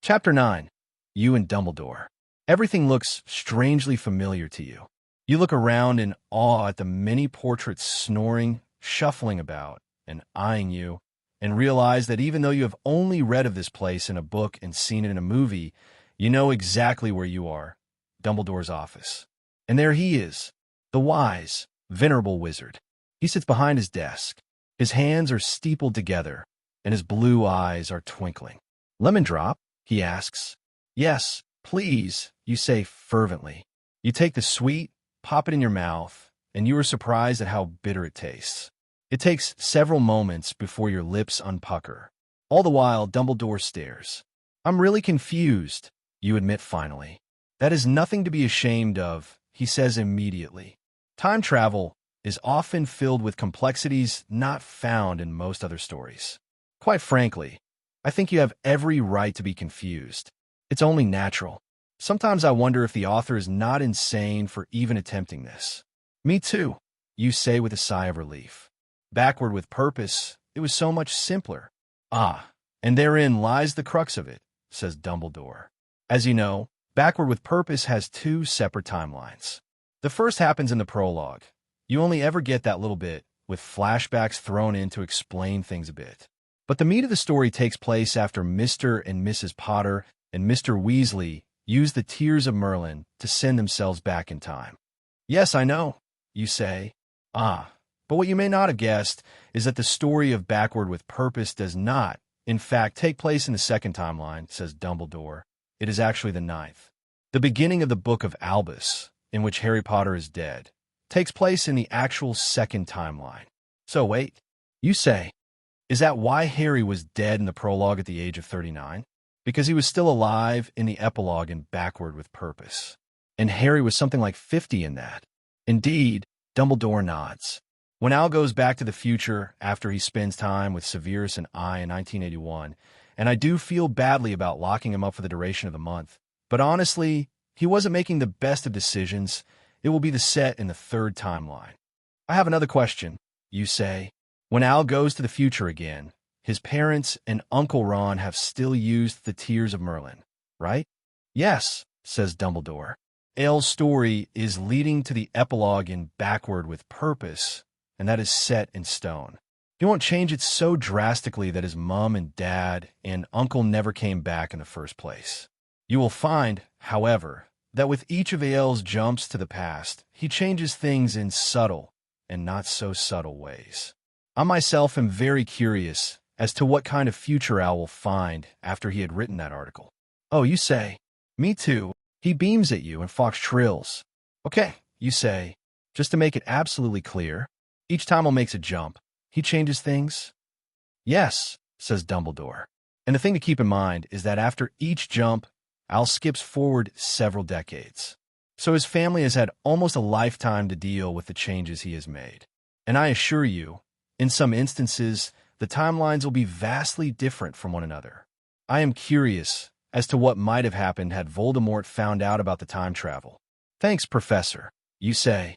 Chapter 9. You and Dumbledore. Everything looks strangely familiar to you. You look around in awe at the many portraits snoring, shuffling about, and eyeing you, and realize that even though you have only read of this place in a book and seen it in a movie, you know exactly where you are, Dumbledore's office. And there he is, the wise, venerable wizard. He sits behind his desk. His hands are steepled together, and his blue eyes are twinkling. "Lemon drop?" he asks. "Yes, please," you say fervently. You take the sweet, pop it in your mouth, and you are surprised at how bitter it tastes. It takes several moments before your lips unpucker. All the while, Dumbledore stares. "I'm really confused," you admit finally. "That is nothing to be ashamed of," he says immediately. "Time travel is often filled with complexities not found in most other stories. Quite frankly, I think you have every right to be confused. It's only natural. Sometimes I wonder if the author is not insane for even attempting this." "Me too," you say with a sigh of relief. Backward with Purpose, it was so much simpler. "Ah, and therein lies the crux of it," says Dumbledore. As you know, Backward with Purpose has two separate timelines. The first happens in the prologue. You only ever get that little bit, with flashbacks thrown in to explain things a bit. But the meat of the story takes place after Mr. and Mrs. Potter and Mr. Weasley use the Tears of Merlin to send themselves back in time. "Yes, I know," you say. "Ah, but what you may not have guessed is that the story of Backward with Purpose does not, in fact, take place in the second timeline," says Dumbledore. "It is actually the ninth. The beginning of the book of Albus, in which Harry Potter is dead, takes place in the actual second timeline." "So wait," you say, "is that why Harry was dead in the prologue at the age of 39? Because he was still alive in the epilogue in Backward with Purpose. And Harry was something like 50 in that." "Indeed," Dumbledore nods. When Al goes back to the future after he spends time with Severus and I in 1981, and I do feel badly about locking him up for the duration of the month, but honestly, he wasn't making the best of decisions. It will be the set in the third timeline. "I have another question," you say. "When Al goes to the future again, his parents and Uncle Ron have still used the Tears of Merlin, right?" "Yes," says Dumbledore. "Al's story is leading to the epilogue in Backward with Purpose, and that is set in stone. He won't change it so drastically that his mom and dad and uncle never came back in the first place. You will find, however, that with each of Al's jumps to the past, he changes things in subtle and not so subtle ways. I myself am very curious as to what kind of future Al will find after he had written that article." "Oh," you say. "Me too." He beams at you and Fox trills. "Okay," you say. "Just to make it absolutely clear, each time Al makes a jump, he changes things?" "Yes," says Dumbledore. "And the thing to keep in mind is that after each jump, Al skips forward several decades. So his family has had almost a lifetime to deal with the changes he has made. And I assure you, in some instances, the timelines will be vastly different from one another. I am curious as to what might have happened had Voldemort found out about the time travel." "Thanks, Professor," you say.